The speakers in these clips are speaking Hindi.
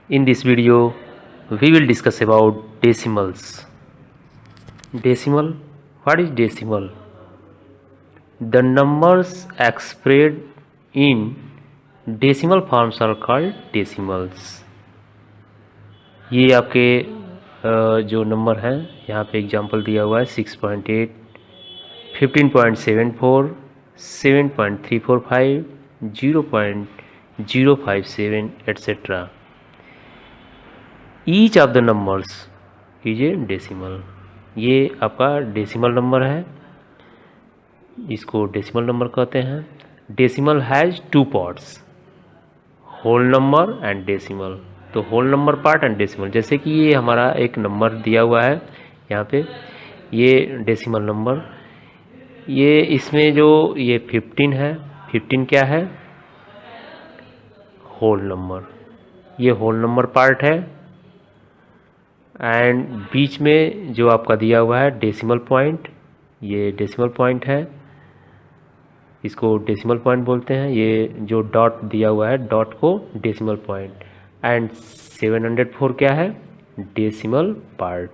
In this video, we will discuss about decimals. Decimal. What is decimal? The numbers expressed in decimal forms are called decimals. ये आपके जो नंबर हैं यहाँ पे एग्जांपल दिया हुआ है 6.8, 15.74, 7.345, 0.057 etc. Each of the numbers is a decimal. ये आपका डेसिमल नंबर है, इसको डेसिमल नंबर कहते हैं। Decimal has two parts, whole number and decimal. तो whole number part and decimal, जैसे कि ये हमारा एक नंबर दिया हुआ है यहाँ पे, ये डेसिमल नंबर, ये इसमें जो ये 15 है, 15 क्या है? Whole number. ये होल नंबर पार्ट है। एंड बीच में जो आपका दिया हुआ है डेसिमल पॉइंट, ये डेसिमल पॉइंट है, इसको डेसिमल पॉइंट बोलते हैं। ये जो डॉट दिया हुआ है, डॉट को डेसिमल पॉइंट। एंड 704 क्या है? Decimal part.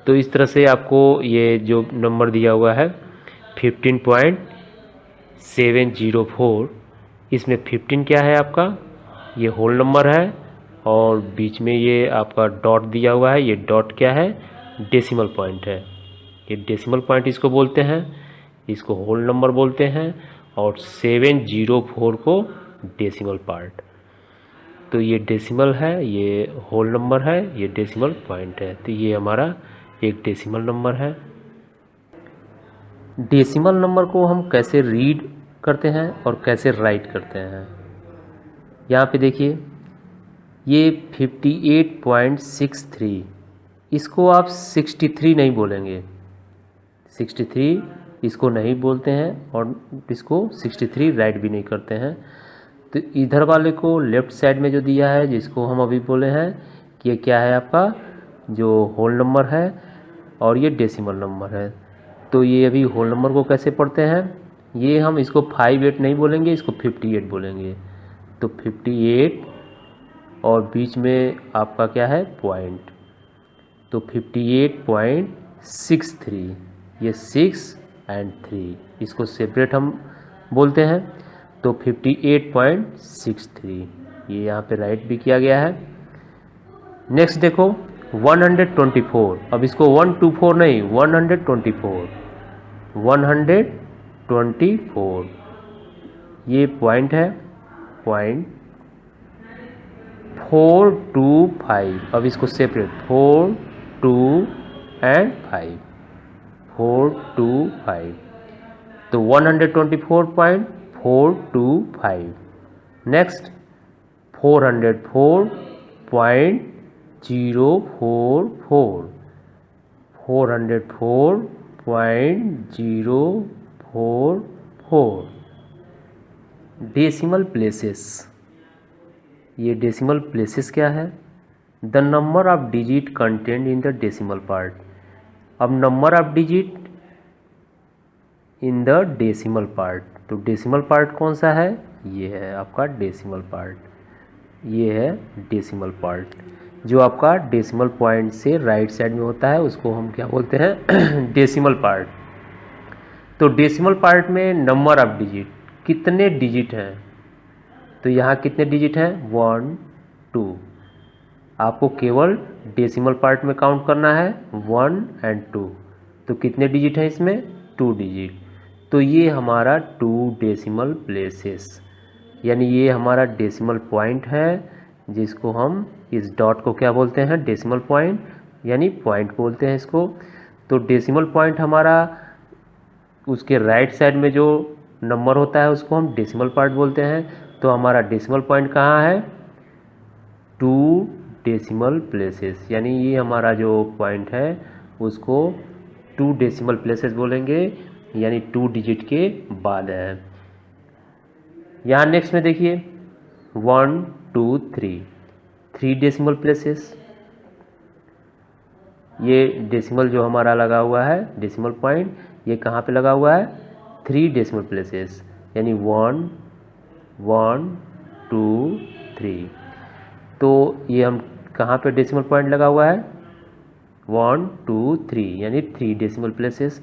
तो इस तरह से आपको ये जो नंबर दिया हुआ है 15.704, इसमें 15 क्या है आपका? ये होल नंबर है, और बीच में ये आपका डॉट दिया हुआ है, ये डॉट क्या है? डेसिमल पॉइंट है। ये डेसिमल पॉइंट इसको बोलते हैं, इसको होल नंबर बोलते हैं, और 704 को डेसिमल पार्ट। तो ये डेसिमल है, ये होल नंबर है, ये डेसिमल पॉइंट है। तो ये हमारा एक डेसिमल नंबर है। डेसिमल नंबर को हम कैसे रीड करते हैं और कैसे राइट करते हैं, यहाँ पे देखिए, ये 58.63, इसको आप 63 नहीं बोलेंगे, 63 इसको नहीं बोलते हैं, और इसको 63 राइट भी नहीं करते हैं। तो इधर वाले को लेफ़्ट साइड में जो दिया है, जिसको हम अभी बोले हैं कि ये क्या है आपका, जो होल नंबर है, और ये डेसिमल नंबर है। तो ये अभी होल नंबर को कैसे पढ़ते हैं, ये हम इसको 58 नहीं बोलेंगे, इसको 58 बोलेंगे। तो 58 और बीच में आपका क्या है? पॉइंट। तो 58.63, ये 6 एंड 3, इसको सेपरेट हम बोलते हैं। तो 58.63 ये यहाँ पे राइट भी किया गया है। नेक्स्ट देखो 124, अब इसको 124 नहीं, 124, 124, ये पॉइंट है, पॉइंट 425, अब इसको सेपरेट 4, 2 एंड 5, 425। तो 124.425। नेक्स्ट 404.044, 404.044। डेसिमल प्लेसेस, ये डेसिमल प्लेसेस क्या है? The number of digit content in the decimal part. अब number of digit in the decimal part, तो डेसिमल पार्ट कौन सा है? ये है आपका डेसिमल पार्ट, ये है डेसिमल पार्ट। जो आपका डेसिमल पॉइंट से राइट साइड में होता है, उसको हम क्या बोलते हैं? Decimal part. तो डेसिमल पार्ट में नंबर ऑफ डिजिट, कितने डिजिट हैं? तो यहाँ कितने डिजिट हैं? 1, 2। आपको केवल डेसिमल पार्ट में काउंट करना है 1 एंड 2। तो कितने डिजिट हैं इसमें? 2 डिजिट। तो ये हमारा 2 डेसिमल प्लेसेस, यानी ये हमारा डेसिमल पॉइंट है, जिसको हम इस डॉट को क्या बोलते हैं? डेसिमल पॉइंट, यानी पॉइंट बोलते हैं इसको। तो डेसिमल पॉइंट हमारा, उसके राइट साइड में जो नंबर होता है उसको हम डेसिमल पार्ट बोलते हैं। तो हमारा डेसिमल पॉइंट कहाँ है? 2 डेसिमल प्लेसेस, यानी ये हमारा जो पॉइंट है उसको 2 डेसिमल प्लेसेस बोलेंगे, यानी 2 डिजिट के बाद है। यहाँ नेक्स्ट में देखिए 1, 2, 3 डेसिमल प्लेसेस। ये डेसिमल जो हमारा लगा हुआ है, डेसिमल पॉइंट, ये कहाँ पे लगा हुआ है? 3 डेसिमल प्लेसेस, यानी 1, 1, 2, 3। तो ये हम कहाँ पे डेसिमल पॉइंट लगा हुआ है, 1 2 3 यानी 3 डेसिमल प्लेसेस।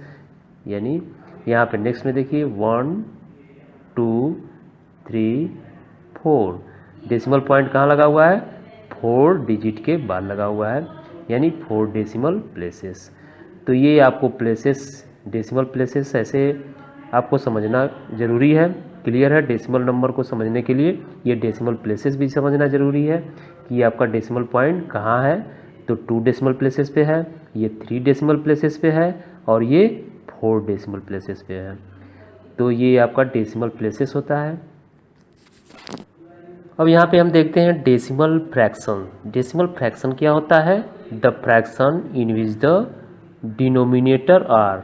यानी यहाँ पे नेक्स्ट में देखिए 1 2 3 4 डेसिमल पॉइंट कहाँ लगा हुआ है, 4 डिजिट के बाद लगा हुआ है, यानी 4 डेसिमल प्लेसेस। तो ये आपको प्लेसेस, डेसिमल प्लेसेस ऐसे आपको समझना ज़रूरी है। क्लियर है, डेसिमल नंबर को समझने के लिए ये डेसिमल प्लेसेस भी समझना ज़रूरी है कि आपका डेसिमल पॉइंट कहाँ है। तो 2 डेसिमल प्लेसेस पे है, ये 3 डेसिमल प्लेसेस पे है और ये 4 डेसिमल प्लेसेस पे है। तो ये आपका डेसिमल प्लेसेस होता है। अब यहाँ पे हम देखते हैं डेसिमल फ्रैक्शन। डेसिमल फ्रैक्शन क्या होता है, the fraction in which the denominator are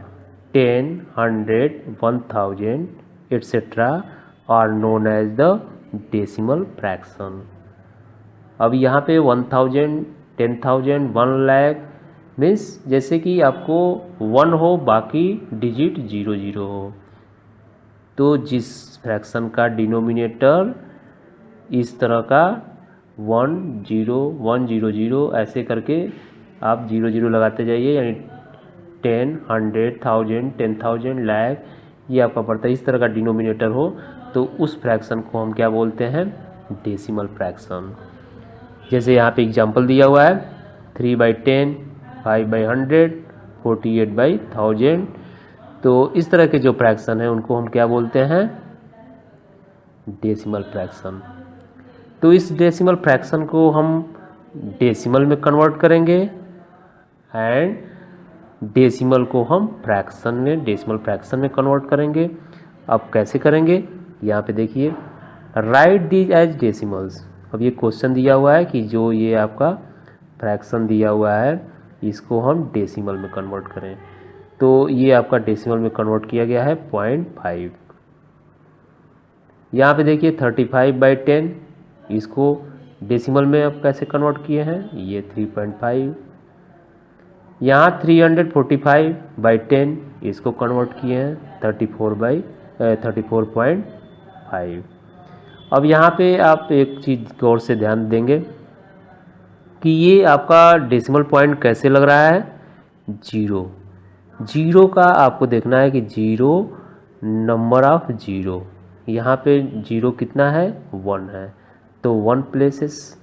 10 100 1000 etcetera are known as the decimal fraction. अब यहाँ पे 1000 10,000 1 लाख मीन्स जैसे कि आपको 1 हो बाकी डिजिट 0 हो, तो जिस फ्रैक्शन का डिनोमिनेटर इस तरह का 1 0 1 0 0 ऐसे करके आप 0 0 लगाते जाइए, यानी 10 100 1000 10,000 लाख ये आपका पड़ता है। इस तरह का डिनोमिनेटर हो तो उस फ्रैक्शन को हम क्या बोलते हैं, डेसिमल फ्रैक्शन। जैसे यहाँ पे एग्जांपल दिया हुआ है 3/10 5/100 48/1000। तो इस तरह के जो फ्रैक्शन है उनको हम क्या बोलते हैं, डेसिमल फ्रैक्शन। तो इस डेसिमल फ्रैक्शन को हम डेसिमल में कन्वर्ट करेंगे एंड डेसिमल को हम फ्रैक्शन में, डेसिमल फ्रैक्शन में कन्वर्ट करेंगे। अब कैसे करेंगे, यहाँ पे देखिए राइट दीज एज डेसिमल्स। अब ये क्वेश्चन दिया हुआ है कि जो ये आपका फ्रैक्शन दिया हुआ है इसको हम डेसिमल में कन्वर्ट करें। तो ये आपका डेसिमल में कन्वर्ट किया गया है 0.5। यहाँ पे देखिए 35/10 इसको डेसिमल में अब कैसे कन्वर्ट किए हैं, ये 3.5। यहाँ 345/10 इसको कन्वर्ट किए हैं 34.5। अब यहाँ पे आप एक चीज़ गौर से ध्यान देंगे कि ये आपका डेसिमल पॉइंट कैसे लग रहा है, 0 का आपको देखना है कि 0 नंबर ऑफ 0, यहाँ पे 0 कितना है, 1 है, तो 1 प्लेसेस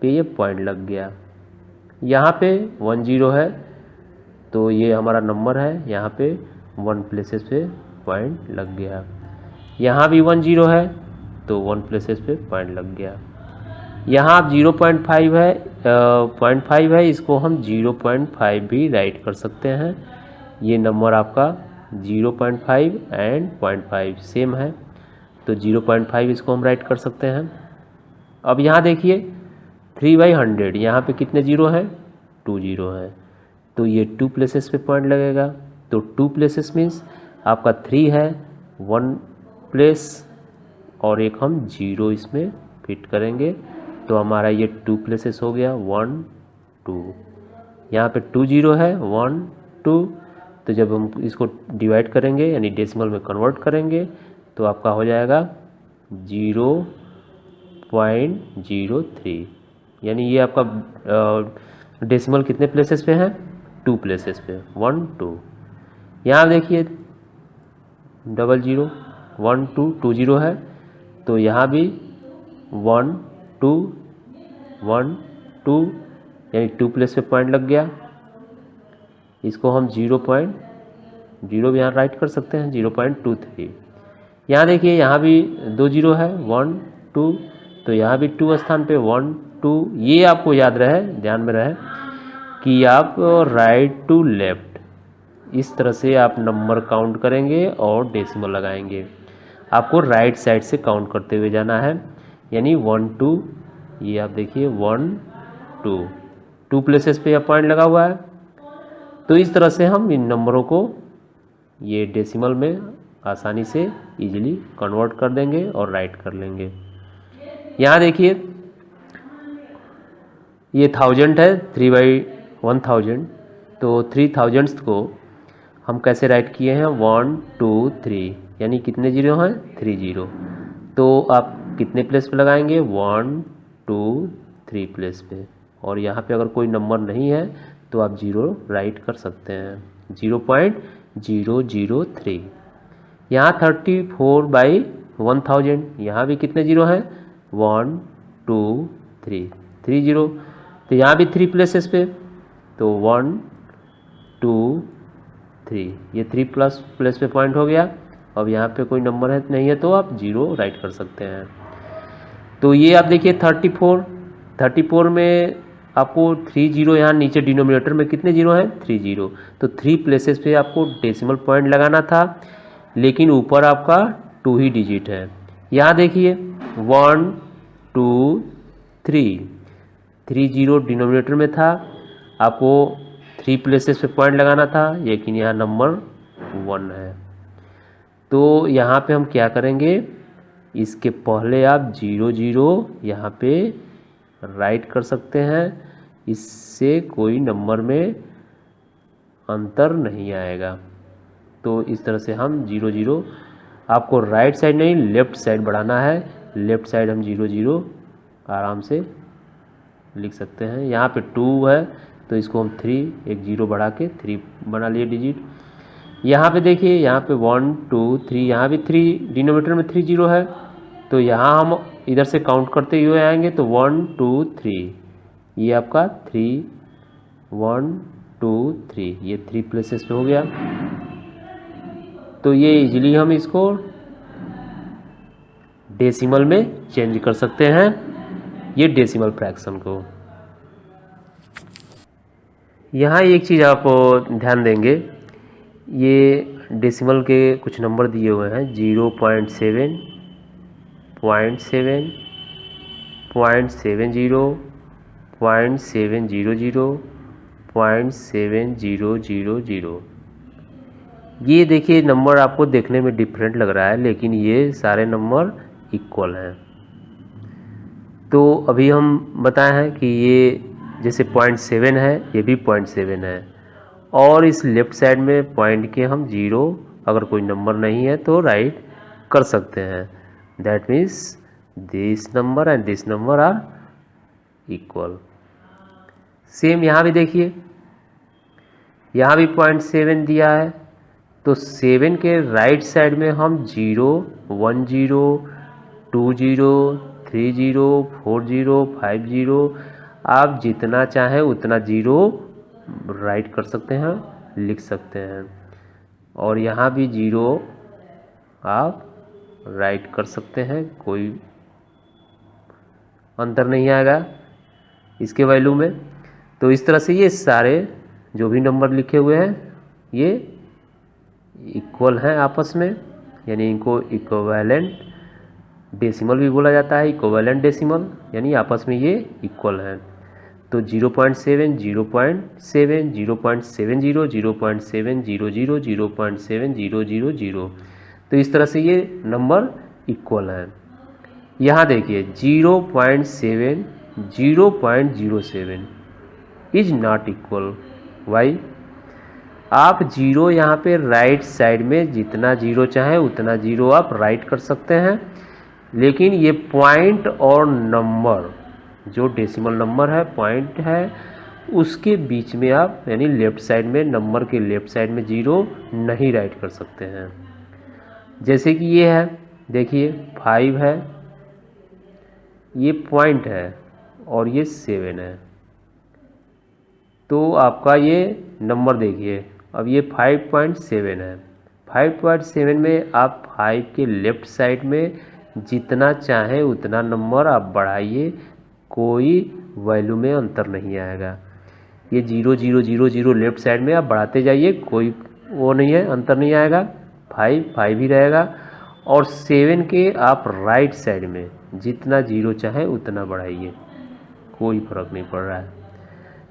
पे ये पॉइंट लग गया। यहाँ पे 1 0 है तो ये हमारा नंबर है, यहाँ पे 1 प्लेसेस पे पॉइंट लग गया। यहाँ भी 1 0 है तो 1 प्लेसेस पे पॉइंट लग गया। यहाँ आप 0.5 है 0.5 है, इसको हम 0.5 भी राइट कर सकते हैं। ये नंबर आपका 0.5 एंड 0.5 सेम है, तो 0.5 इसको हम राइट कर सकते हैं। अब यहाँ देखिए 3/100 यहाँ पे कितने 0 हैं, 2 0 हैं, तो ये 2 प्लेसेस पे पॉइंट लगेगा। तो 2 प्लेसेस मीन्स आपका 3 है, 1 प्लेस और एक हम 0 इसमें फिट करेंगे, तो हमारा ये 2 प्लेसेस हो गया 1 2। यहाँ पे 2 0 है 1 2, तो जब हम इसको डिवाइड करेंगे यानी डेसिमल में कन्वर्ट करेंगे तो आपका हो जाएगा 0.03, यानी ये आपका डेसिमल कितने प्लेसेस पे है, 2 प्लेसेस पे 1 2। यहाँ देखिए 00 1 2 2 0 है, तो यहाँ भी 1 2 1 2 यानी 2 प्लेस पे पॉइंट लग गया। इसको हम 0.0 भी यहाँ राइट कर सकते हैं 0.23। यहाँ देखिए यहाँ भी 2 0 है 1 2, तो यहाँ भी 2 स्थान पे 1 2। ये आपको याद रहे, ध्यान में रहे कि आप राइट टू लेफ्ट इस तरह से आप नंबर काउंट करेंगे और डेसिमल लगाएंगे। आपको राइट साइड से काउंट करते हुए जाना है, यानी 1 2, ये आप देखिए 1 2 2 प्लेसेस पे यह पॉइंट लगा हुआ है। तो इस तरह से हम इन नंबरों को ये डेसिमल में आसानी से इजीली कन्वर्ट कर देंगे और राइट कर लेंगे। यहाँ देखिए ये 1000 है 3/1000, तो 3000 को हम कैसे राइट किए हैं 1 2 3, यानी कितने 0 हैं 3 0। तो आप कितने प्लेस पे लगाएंगे 1 2 2 3 प्लेस पे, और यहाँ पे अगर कोई नंबर नहीं है तो आप 0 राइट कर सकते हैं, 0.003। यहाँ 34/1000, यहाँ भी कितने जीरो हैं, 1 2 3 3 जीरो, तो यहाँ भी 3 प्लेसेस पे, तो 1 2 3, ये 3 प्लस प्लेस पे पॉइंट हो गया। अब यहाँ पे कोई नंबर है नहीं है तो आप 0 राइट कर सकते हैं। तो ये आप देखिए 34 में आपको 3 जीरो, यहाँ नीचे डिनोमिनेटर में कितने जीरो हैं, 3 जीरो, तो 3 प्लेसेस पे आपको डेसिमल पॉइंट लगाना था, लेकिन ऊपर आपका 2 ही डिजिट है। यहाँ देखिए 1 2 3 जीरो डिनोमिनेटर में था, आपको 3 प्लेसेस पे पॉइंट लगाना था, लेकिन यहाँ नंबर 1 है। तो यहाँ पे हम क्या करेंगे, इसके पहले आप 0 0 यहाँ पे राइट कर सकते हैं, इससे कोई नंबर में अंतर नहीं आएगा। तो इस तरह से हम 0 0, आपको राइट साइड नहीं लेफ़्ट साइड बढ़ाना है, लेफ़्ट साइड हम 0 0 आराम से लिख सकते हैं। यहाँ पे 2 है तो इसको हम 3, एक 0 बढ़ा के 3 बना लिए डिजिट। यहाँ पे देखिए, यहाँ पे 1 2 3, यहाँ भी 3 डिनोमिनेटर में 3 जीरो है, तो यहाँ हम इधर से काउंट करते हुए आएंगे तो 1 2 3, ये आपका 3 1 2 3, ये 3 प्लेसेस पे हो गया। तो ये इजीली हम इसको डेसिमल में चेंज कर सकते हैं, ये डेसिमल फ्रैक्शन को। यहाँ एक चीज़ आप ध्यान देंगे, ये डेसिमल के कुछ नंबर दिए हुए हैं, 0.7 0.7 0.70 0.700 0.7000। ये देखिए नंबर आपको देखने में डिफरेंट लग रहा है, लेकिन ये सारे नंबर इक्वल हैं। तो अभी हम बताए हैं कि ये जैसे 0.7 है, ये भी 0.7 है, और इस लेफ़्ट साइड में पॉइंट के हम 0, अगर कोई नंबर नहीं है तो राइट कर सकते हैं। That means this number and this number are equal. Same यहाँ भी देखिए, यहाँ भी 0.7 दिया है, तो 7 के राइट साइड में हम 0 1 0 2 0 3 0 4 0 5 0, आप जितना चाहें उतना 0 राइट कर सकते हैं, लिख सकते हैं, और यहाँ भी 0 आप राइट कर सकते हैं, कोई अंतर नहीं आएगा इसके वैल्यू में। तो इस तरह से ये सारे जो भी नंबर लिखे हुए हैं ये इक्वल हैं आपस में, यानी इनको इक्विवेलेंट डेसिमल भी बोला जाता है, इक्विवेलेंट डेसिमल, यानी आपस में ये इक्वल हैं। तो 0.7 0.7 0.70 0.700 0.7000, तो इस तरह से ये नंबर इक्वल हैं। यहाँ देखिए 0.7 0.07 इज नॉट इक्वल। वाई? आप 0 यहाँ पे राइट साइड में जितना 0 चाहे उतना 0 आप राइट कर सकते हैं, लेकिन ये पॉइंट और नंबर जो डेसिमल नंबर है, पॉइंट है, उसके बीच में आप यानी लेफ़्ट साइड में, नंबर के लेफ़्ट साइड में 0 नहीं राइट कर सकते हैं। जैसे कि ये है, देखिए 5 है, ये पॉइंट है और ये 7 है, तो आपका ये नंबर देखिए, अब ये 5.7 है। 5.7 में आप 5 के लेफ़्ट साइड में जितना चाहें उतना नंबर आप बढ़ाइए, कोई वैल्यू में अंतर नहीं आएगा। ये 0 0 0 0 लेफ़्ट साइड में आप बढ़ाते जाइए, कोई वो नहीं है, अंतर नहीं आएगा, 5 ही रहेगा। और 7 के आप राइट साइड में जितना 0 चाहें उतना बढ़ाइए, कोई फ़र्क नहीं पड़ रहा है,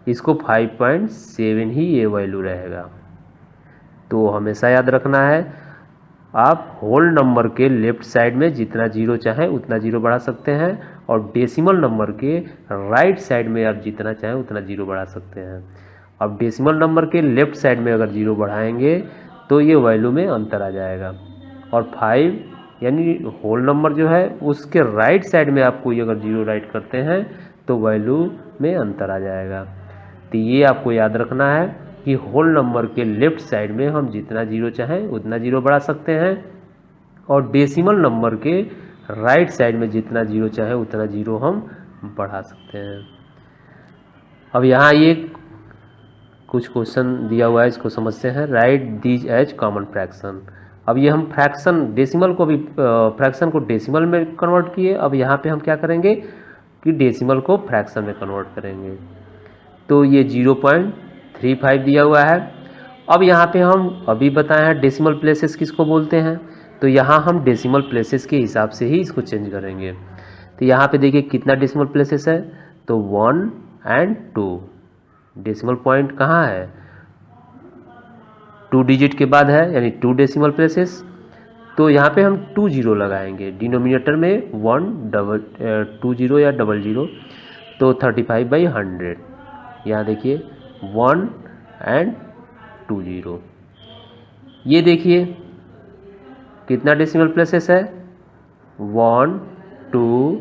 इसको 5.7 ही ये वैल्यू रहेगा। तो हमेशा याद रखना है, आप होल नंबर के लेफ़्ट साइड में जितना 0 चाहें उतना 0 बढ़ा सकते हैं, और डेसिमल नंबर के राइट साइड में आप जितना चाहें उतना 0 बढ़ा सकते हैं। अब डेसिमल नंबर के लेफ़्ट साइड में अगर 0 बढ़ाएंगे तो ये वैल्यू में अंतर आ जाएगा, और 5 यानी होल नंबर जो है उसके राइट साइड में आप कोई अगर जीरो राइट करते हैं तो वैल्यू में अंतर आ जाएगा। तो ये आपको याद रखना है कि होल नंबर के लेफ्ट साइड में हम जितना जीरो चाहें उतना जीरो बढ़ा सकते हैं और डेसिमल नंबर के राइट साइड में जितना जीरो चाहे उतना जीरो हम बढ़ा सकते हैं। अब यहाँ ये कुछ क्वेश्चन दिया हुआ है, इसको समझते हैं। Write these as common fraction. अब ये हम फ्रैक्शन डेसिमल को भी फ्रैक्शन को डेसिमल में कन्वर्ट किए, अब यहाँ पे हम क्या करेंगे कि डेसिमल को फ्रैक्शन में कन्वर्ट करेंगे। तो ये 0.35 दिया हुआ है। अब यहाँ पे हम अभी बताए हैं डेसिमल प्लेसेस किसको बोलते हैं, तो यहाँ हम डेसिमल प्लेसेस के हिसाब से ही इसको चेंज करेंगे। तो यहाँ पे देखिए कितना डेसिमल प्लेसेस है, तो 1 और 2 डेसिमल पॉइंट कहाँ है, 2 डिजिट के बाद है, यानी 2 डेसिमल प्लेसेस। तो यहाँ पे हम 2 जीरो लगाएंगे, डिनोमिनेटर में 2 जीरो या 00, तो 35/100। यहाँ देखिए 1 और 2 जीरो। ये देखिए कितना डेसिमल प्लेसेस है, 1 2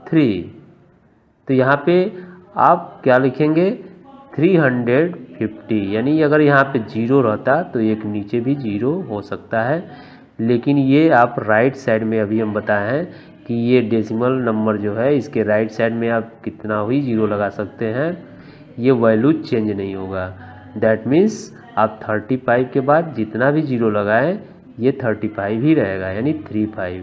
3। तो यहाँ पे आप क्या लिखेंगे 350, यानी अगर यहाँ पे जीरो रहता तो एक नीचे भी जीरो हो सकता है, लेकिन ये आप राइट साइड में अभी हम बताए हैं कि ये डेसिमल नंबर जो है इसके राइट साइड में आप कितना ही जीरो लगा सकते हैं, ये वैल्यू चेंज नहीं होगा। दैट मीन्स आप 35 के बाद जितना भी जीरो लगाएं ये 35 ही रहेगा, यानी 35।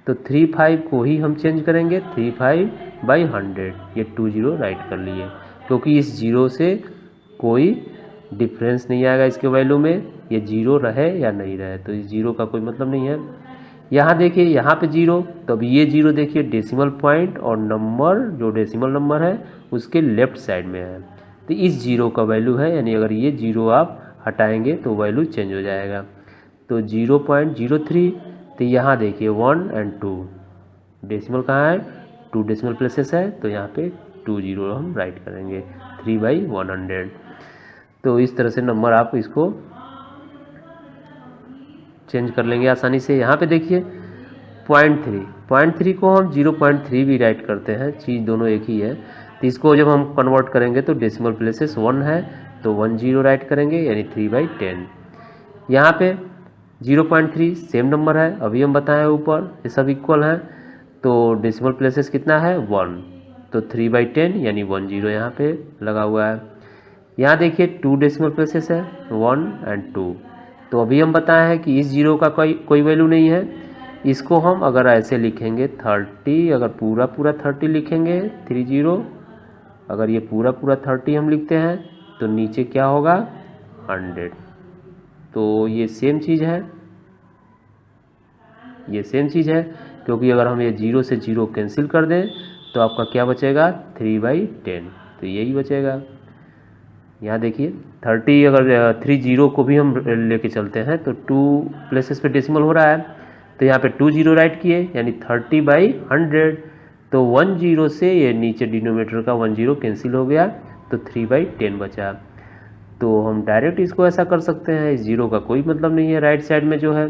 तो 35 को ही हम चेंज करेंगे 35/100। ये 2 जीरो राइट कर लिए, क्योंकि इस जीरो से कोई डिफरेंस नहीं आएगा इसके वैल्यू में, ये जीरो रहे या नहीं रहे, तो इस जीरो का कोई मतलब नहीं है। यहाँ देखिए यहाँ पे जीरो, तो अब ये जीरो देखिए डेसिमल पॉइंट और नंबर जो डेसिमल नंबर है उसके लेफ्ट साइड में है, तो इस जीरो का वैल्यू है, यानी अगर ये जीरो आप हटाएंगे तो वैल्यू चेंज हो जाएगा। तो 0.03। तो यहाँ देखिए 1 और 2 डेसिमल कहाँ है, 2 डेसिमल प्लेसेस है, तो यहाँ पे 2 जीरो हम राइट करेंगे 3/100। तो इस तरह से नंबर आप इसको चेंज कर लेंगे आसानी से। यहाँ पे देखिए 0.3 को हम 0.3 भी राइट करते हैं, चीज़ दोनों एक ही है। तो इसको जब हम कन्वर्ट करेंगे तो डेसिमल प्लेसेस 1 है तो 1 जीरो राइट करेंगे, यानी 3/10। यहाँ पे 0.3 सेम नंबर है, अभी हम बताएं ऊपर ये सब इक्वल हैं, तो डेसिमल प्लेसेस कितना है 1, तो 3/10 यानी 1 जीरो यहाँ पे लगा हुआ है। यहाँ देखिए 2 डेसिमल प्लेसेस है 1 और 2, तो अभी हम बताए हैं कि इस जीरो का कोई वैल्यू नहीं है। इसको हम अगर ऐसे लिखेंगे 30, अगर पूरा 30 लिखेंगे 30, अगर ये पूरा 30 हम लिखते हैं तो नीचे क्या होगा 100। तो ये सेम चीज़ है, ये सेम चीज़ है, क्योंकि अगर हम ये जीरो से जीरो कैंसिल कर दें तो आपका क्या बचेगा 3/10, तो यही बचेगा। यहाँ देखिए 30, अगर 3 जीरो को भी हम लेके चलते हैं तो 2 प्लेसेस पे डेसिमल हो रहा है, तो यहाँ पे 2 जीरो राइट किए यानी 30/100। तो 1 जीरो से ये नीचे डिनोमिनेटर का 1 जीरो कैंसिल हो गया, तो 3/10 बचा। तो हम डायरेक्ट इसको ऐसा कर सकते हैं, इस जीरो का कोई मतलब नहीं है राइट साइड में जो है,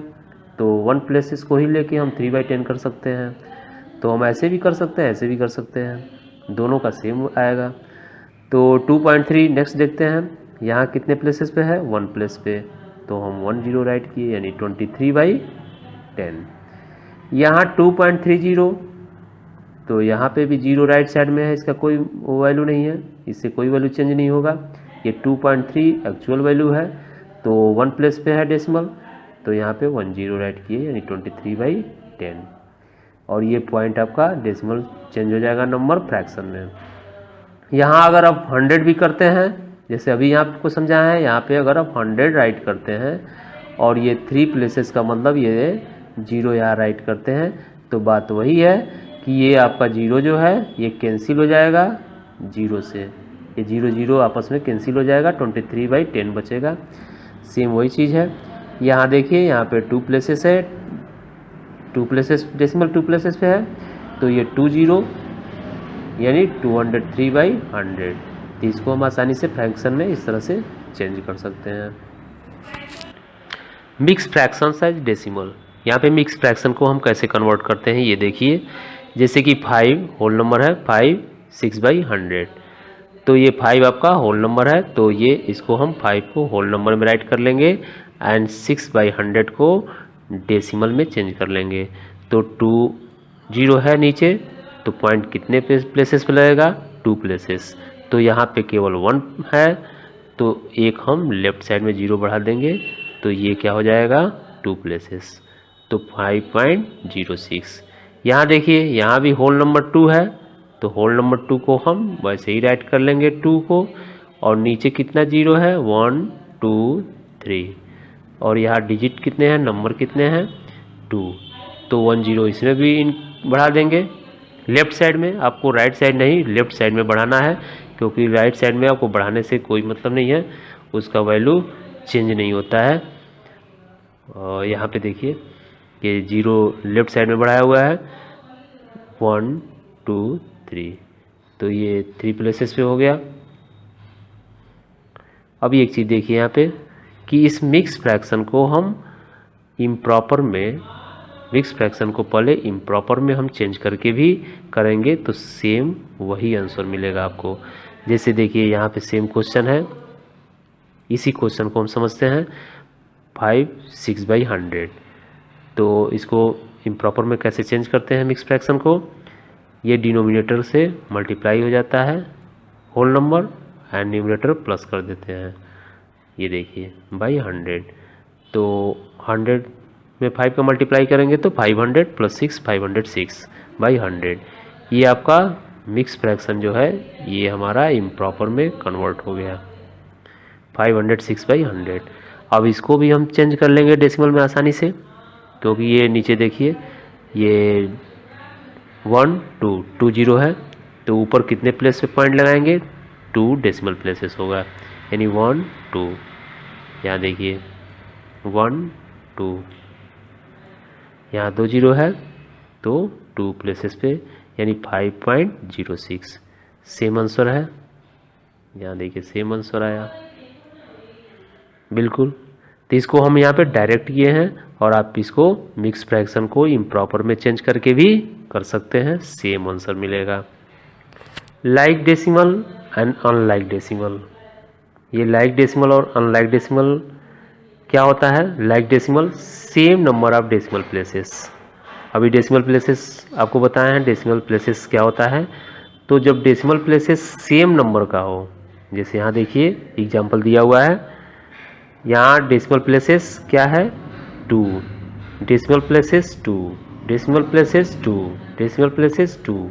तो 1 प्लेसेस को ही लेके हम 3/10 कर सकते हैं। तो हम ऐसे भी कर सकते हैं, ऐसे भी कर सकते हैं, दोनों का सेम आएगा। तो 2.3 नेक्स्ट देखते हैं, यहाँ कितने प्लेसेस पे है 1 प्लेस पे, तो हम 1 जीरो राइट किए यानी 23/10। यहाँ 2.30, तो यहाँ पे भी जीरो राइट साइड में है, इसका कोई वैल्यू नहीं है, इससे कोई वैल्यू चेंज नहीं होगा। ये 2.3 एक्चुअल वैल्यू है, तो 1 प्लेस पे है डेसिमल, तो यहाँ पे 1 जीरो राइट किए यानी 23/10। और ये पॉइंट आपका डेसिमल चेंज हो जाएगा नंबर फ्रैक्शन में। यहाँ अगर आप 100 भी करते हैं, जैसे अभी यहाँ आपको समझाया है, यहाँ पे अगर आप 100 राइट करते हैं और ये 3 प्लेसेस का मतलब ये जीरो यहाँ राइट करते हैं, तो बात वही है कि ये आपका जीरो जो है ये कैंसिल हो जाएगा जीरो से, ये जीरो जीरो आपस में कैंसिल हो जाएगा, 23/10 बचेगा। सेम वही चीज़ है। यहाँ देखिए यहाँ पे 2 प्लेसेस है, 2 प्लेसेस डेसिमल 2 प्लेसेस पे है, तो ये 2 जीरो यानी 203/100। तो इसको हम आसानी से फ्रैक्शन में इस तरह से चेंज कर सकते हैं। Mix fractions as decimal. यहाँ पे मिक्स फ्रैक्शन को हम कैसे कन्वर्ट करते हैं ये देखिए। जैसे कि 5 होल नंबर है, 5 6/100, तो ये 5 आपका होल नंबर है, तो ये इसको हम 5 को होल नंबर में राइट कर लेंगे एंड 6/100 को डेसिमल में चेंज कर लेंगे। तो 2 0 है नीचे, तो पॉइंट कितने प्लेसेस पे लगेगा? 2 प्लेसेस। तो यहाँ पे केवल 1 है, तो एक हम लेफ्ट साइड में 0 बढ़ा देंगे, तो ये क्या हो जाएगा? 2 प्लेसेस, तो 5.06। यहाँ देखिए, यहाँ भी होल नंबर 2 है, तो होल नंबर 2 को हम वैसे ही राइट कर लेंगे 2 को, और नीचे कितना 0 है? 1 2 3, और यहाँ डिजिट कितने हैं, नंबर कितने हैं? 2, तो 1 0 इसमें भी बढ़ा देंगे लेफ्ट साइड में। आपको राइट साइड नहीं, लेफ्ट साइड में बढ़ाना है, क्योंकि राइट साइड में आपको बढ़ाने से कोई मतलब नहीं है, उसका वैल्यू चेंज नहीं होता है। और यहाँ पे देखिए कि 0 लेफ्ट साइड में बढ़ाया हुआ है, 1 2 3, तो ये 3 प्लेसेस पे हो गया। अब एक चीज़ देखिए यहाँ पे कि इस मिक्स फ्रैक्शन को हम इम्प्रॉपर में, मिक्स फ्रैक्शन को पहले इम्प्रॉपर में हम चेंज करके भी करेंगे तो सेम वही आंसर मिलेगा आपको। जैसे देखिए यहाँ पे सेम क्वेश्चन है, इसी क्वेश्चन को हम समझते हैं 5 6/100, तो इसको इम्प्रॉपर में कैसे चेंज करते हैं मिक्स फ्रैक्शन को? ये डिनोमिनेटर से मल्टीप्लाई हो जाता है whole number and numerator plus कर देते हैं। ये देखिए बाई 100, तो 100 में 5 का मल्टीप्लाई करेंगे तो 500 + 6 506/100। ये आपका मिक्स फ्रैक्शन जो है ये हमारा इम्प्रॉपर में कन्वर्ट हो गया 506/100। अब इसको भी हम चेंज कर लेंगे डेसिमल में आसानी से, क्योंकि ये नीचे देखिए ये 1 2 2 0 है, तो ऊपर कितने प्लेस पे पॉइंट लगाएंगे? 2 डेसिमल प्लेसेस होगा, यानी 1 2, यहाँ देखिए 1 2, यहाँ 2 0 है, तो 2 प्लेसेस पे यानी 5.06 सेम आंसर है। यहाँ देखिए सेम आंसर आया बिल्कुल। तो इसको हम यहाँ पे डायरेक्ट किए हैं, और आप इसको मिक्स फ्रैक्शन को इम्प्रॉपर में चेंज करके भी कर सकते हैं, सेम आंसर मिलेगा। Like decimal and unlike decimal. ये लाइक डेसिमल और अनलाइक डेसिमल क्या होता है? Like decimal same number of decimal places. अभी डेसिमल प्लेसेस आपको बताए हैं, डेसिमल प्लेसेस क्या होता है। तो जब डेसिमल प्लेसेस सेम नंबर का हो, जैसे यहाँ देखिए एग्जांपल दिया हुआ है, यहाँ डेसिमल प्लेसेस क्या है? 2, decimal places 2, decimal places 2, decimal places 2।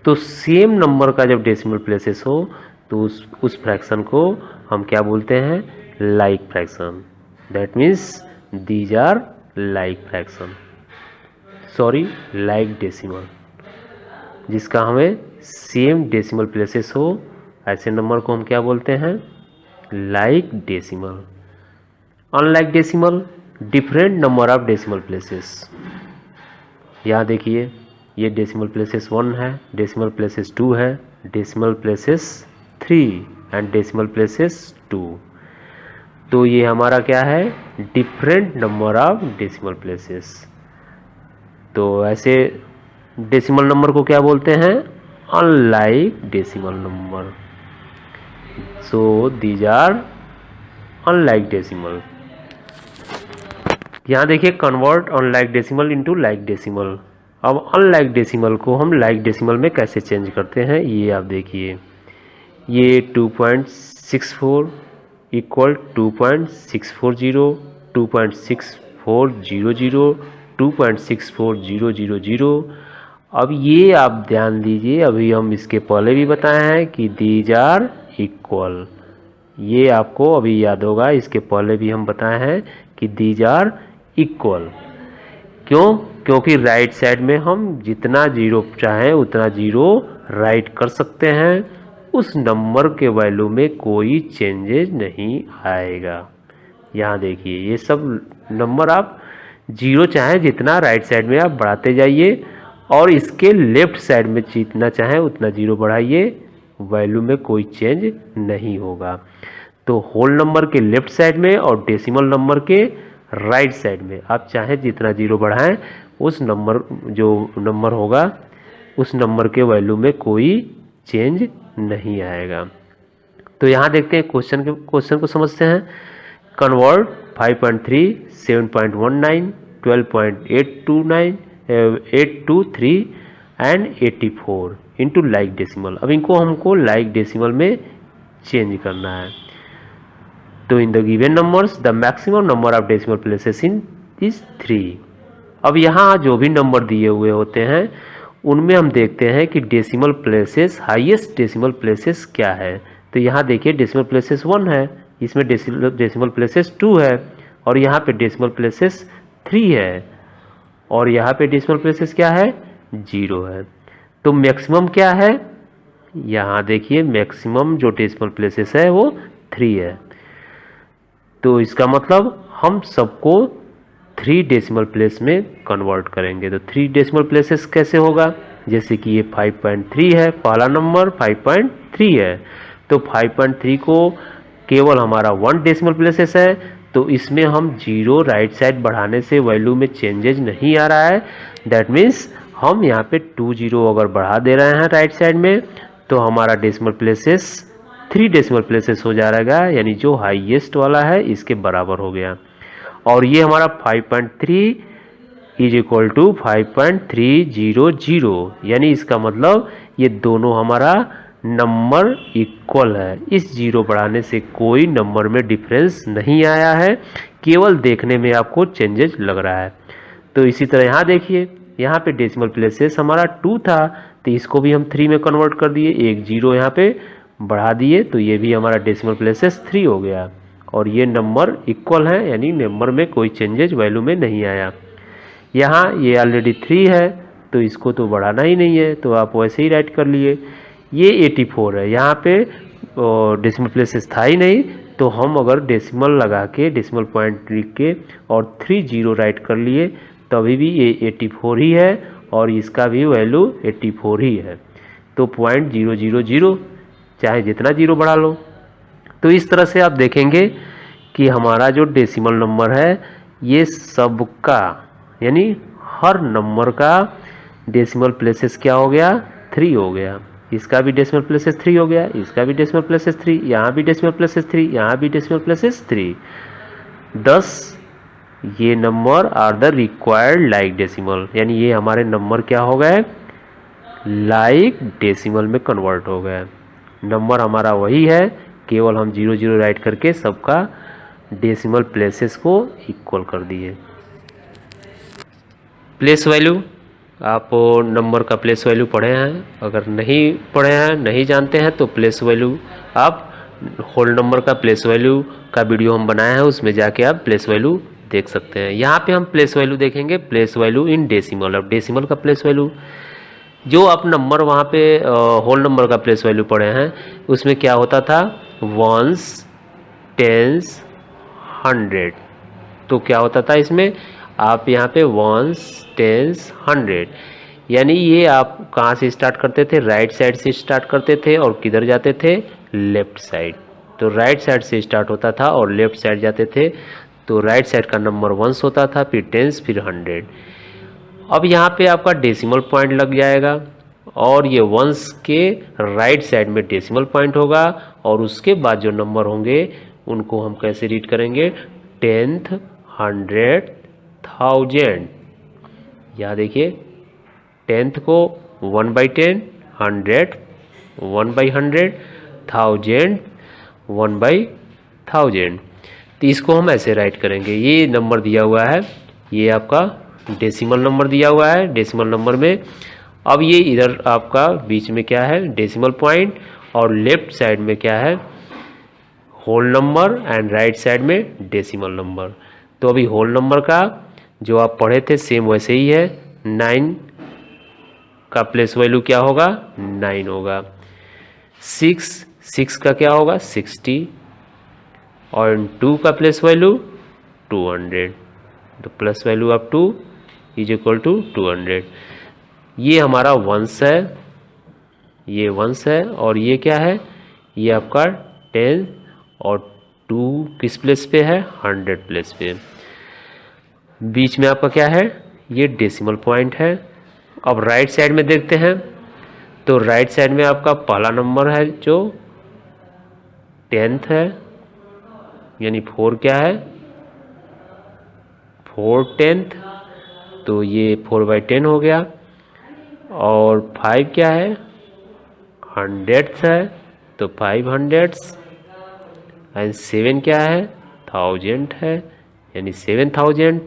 तो सेम नंबर का जब डेसिमल प्लेसेस हो तो उस फ्रैक्शन को हम क्या बोलते हैं? Like fraction. That means these are like fraction, sorry like decimal. जिसका हमें सेम डेसिमल प्लेसेस हो, ऐसे नंबर को हम क्या बोलते हैं? Like decimal. Unlike decimal different number of decimal places. यहाँ देखिए ये डेसिमल प्लेसेस 1 है, डेसिमल प्लेसेस 2 है, decimal places 3 and decimal places 2। तो ये हमारा क्या है? Different number of decimal places. तो ऐसे डेसिमल नंबर को क्या बोलते हैं? Unlike decimal number. So these are unlike decimal. यहाँ देखिए convert unlike decimal into like decimal. अब अनलाइक डेसिमल को हम लाइक डेसिमल में कैसे चेंज करते हैं ये आप देखिए। ये 2.64 इक्वल 2.640, 2.6400, 2.64000। अब ये आप ध्यान दीजिए, अभी हम इसके पहले भी बताए हैं कि दीज आर इक्वल। ये आपको अभी याद होगा, इसके पहले भी हम बताए हैं कि दीज आर इक्वल। क्यों? क्योंकि राइट साइड में हम जितना जीरो चाहें उतना जीरो राइट कर सकते हैं, उस नंबर के वैल्यू में कोई चेंजेस नहीं आएगा। यहाँ देखिए ये सब नंबर आप जीरो चाहें जितना राइट साइड में आप बढ़ाते जाइए, और इसके लेफ्ट साइड में जितना चाहें उतना जीरो बढ़ाइए, वैल्यू में कोई चेंज नहीं होगा। तो होल नंबर के लेफ्ट साइड में और डेसिमल नंबर के राइट साइड में। आप चाहे जितना जीरो बढ़ाएं उस नंबर जो नंबर होगा उस नंबर के वैल्यू में कोई चेंज नहीं आएगा। तो यहाँ देखते हैं क्वेश्चन को समझते हैं। Convert 5.3, 7.19, 12.829, 823 and 84 into like decimal. अब इनको हमको लाइक डेसिमल में चेंज करना है। तो in the given numbers the maximum number of decimal places in is 3। अब यहाँ जो भी नंबर दिए हुए होते हैं उनमें हम देखते हैं कि decimal places, highest decimal places क्या है। तो यहाँ देखिए डेसिमल प्लेसेस 1 है, इसमें डेसिमल प्लेसेस 2 है, और यहाँ पे डेसिमल प्लेसेस 3 है, और यहाँ पे डेसिमल प्लेसेस क्या है 0 है। तो मैक्सिमम क्या है, यहाँ देखिए मैक्सिमम जो डेसिमल प्लेसेस है वो 3 है। तो इसका मतलब हम सबको 3 डेसिमल प्लेस में कन्वर्ट करेंगे। तो 3 डेसिमल प्लेसेस कैसे होगा, जैसे कि ये 5.3 है, पहला नंबर 5.3 है, तो 5.3 को केवल हमारा 1 डेसिमल प्लेसेस है, तो इसमें हम 0 राइट साइड बढ़ाने से वैल्यू में चेंजेज नहीं आ रहा है। दैट मीन्स हम यहाँ पे 2 0 अगर बढ़ा दे रहे हैं राइट साइड में तो हमारा डेसिमल प्लेसेस 3 डेसिमल प्लेसेस हो जाएगा, यानी जो हाईएस्ट वाला है इसके बराबर हो गया। और ये हमारा 5.3 इज इक्वल टू 5.300, यानी इसका मतलब ये दोनों हमारा नंबर इक्वल है। इस 0 बढ़ाने से कोई नंबर में डिफरेंस नहीं आया है, केवल देखने में आपको चेंजेस लग रहा है। तो इसी तरह यहाँ देखिए, यहाँ पे डेसिमल प्लेसेस हमारा 2 था, तो इसको भी हम 3 में कन्वर्ट कर दिए, एक 0 यहाँ पे बढ़ा दिए, तो ये भी हमारा डेसिमल प्लेसेस 3 हो गया, और ये नंबर इक्वल है, यानी नंबर में कोई चेंजेस वैल्यू में नहीं आया। यहाँ ये ऑलरेडी 3 है, तो इसको तो बढ़ाना ही नहीं है, तो आप वैसे ही राइट कर लिए। ये 84 है, यहाँ पे डेसिमल प्लेसेस था ही नहीं, तो हम अगर डेसिमल लगा के डेसिमल पॉइंट लिख के और 3 0 राइट कर लिए तो अभी भी ये 84 ही है, और इसका भी वैल्यू 84 ही है। तो 0.000 चाहे जितना 0 बढ़ा लो। तो इस तरह से आप देखेंगे कि हमारा जो डेसिमल नंबर है ये सबका, यानी हर नंबर का डेसिमल प्लेसेस क्या हो गया 3 हो गया। इसका भी डेसिमल प्लेसेस 3 हो गया, इसका भी डेसिमल प्लेसेस 3, यहाँ भी डेसिमल प्लेसेस 3, यहाँ भी डेसिमल प्लेसेस 3। 10 ये नंबर are the required like decimal, यानी ये हमारे नंबर क्या हो गए लाइक डेसिमल में कन्वर्ट हो गए। नंबर हमारा वही है, केवल हम 0 0 राइट करके सबका डेसिमल प्लेसेस को इक्वल कर दिए। प्लेस वैल्यू, आप नंबर का प्लेस वैल्यू पढ़े हैं, अगर नहीं पढ़े हैं, नहीं जानते हैं, तो प्लेस वैल्यू आप होल नंबर का प्लेस वैल्यू का वीडियो हम बनाए हैं, उसमें जाके आप प्लेस वैल्यू देख सकते हैं। यहाँ पे हम प्लेस वैल्यू देखेंगे, प्लेस वैल्यू इन डेसिमल। अब डेसिमल का प्लेस वैल्यू, जो आप नंबर वहाँ पे होल नंबर का प्लेस वैल्यू पढ़े हैं उसमें क्या होता था वंस, टेंस, 100। तो क्या होता था इसमें, आप यहाँ पे वंस, टेंस, 100, यानी ये आप कहाँ से स्टार्ट करते थे, राइट साइड से स्टार्ट करते थे और किधर जाते थे लेफ्ट साइड। तो राइट साइड से स्टार्ट होता था और लेफ्ट साइड जाते थे, तो राइट साइड का नंबर वंस होता था, फिर टेंस, फिर 100। अब यहाँ पे आपका डेसिमल पॉइंट लग जाएगा और ये वंस के राइट साइड में डेसिमल पॉइंट होगा, और उसके बाद जो नंबर होंगे उनको हम कैसे रीड करेंगे, 10th, 100th, 1000। यहाँ देखिए 10th को 1/10, 100 1/100, 1000 1/1000। तो इसको हम ऐसे राइट करेंगे। ये नंबर दिया हुआ है, ये आपका डेसिमल नंबर दिया हुआ है। डेसिमल नंबर में अब ये इधर आपका बीच में क्या है डेसिमल पॉइंट, और लेफ्ट साइड में क्या है whole number, and right side में डेसिमल नंबर। तो अभी होल नंबर का जो आप पढ़े थे सेम वैसे ही है। 9 का प्लेस वैल्यू क्या होगा 9 होगा। 6 का क्या होगा 60, और 2 का प्लेस वैल्यू 200। तो plus value of 2 is equal to 200। ये हमारा वंस है, ये वंस है, और ये क्या है ये आपका 10, और 2 किस प्लेस पे है 100 प्लेस पे। बीच में आपका क्या है, ये डेसिमल पॉइंट है। अब राइट साइड में देखते हैं, तो राइट साइड में आपका पहला नंबर है जो 10th है, यानी 4 क्या है, 4/10, तो ये 4/10 हो गया। और 5 क्या है, 100th है, तो 500th। एंड 7 क्या है, 1000 है, यानी 7000।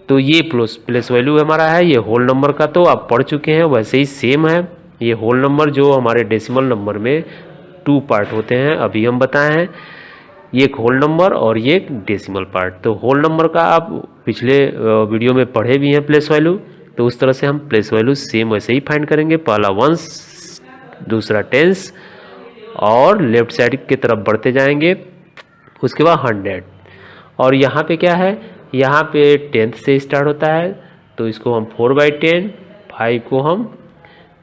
तो ये प्लेस वैल्यू हमारा है ये होल नंबर का, तो आप पढ़ चुके हैं, वैसे ही सेम है। ये होल नंबर जो हमारे डेसिमल नंबर में 2 पार्ट होते हैं, अभी हम बताए हैं, ये एक होल नंबर और ये एक डेसिमल पार्ट। तो होल नंबर का आप पिछले वीडियो में पढ़े भी हैं प्लेस वैल्यू, तो उस तरह से हम प्लेस वैल्यू सेम वैसे ही फाइंड करेंगे। पहला वंस, दूसरा टेंस, और लेफ्ट साइड की तरफ बढ़ते जाएंगे, उसके बाद 100। और यहाँ पे क्या है, यहाँ पे 10th से स्टार्ट होता है, तो इसको हम 4/10, 5 को हम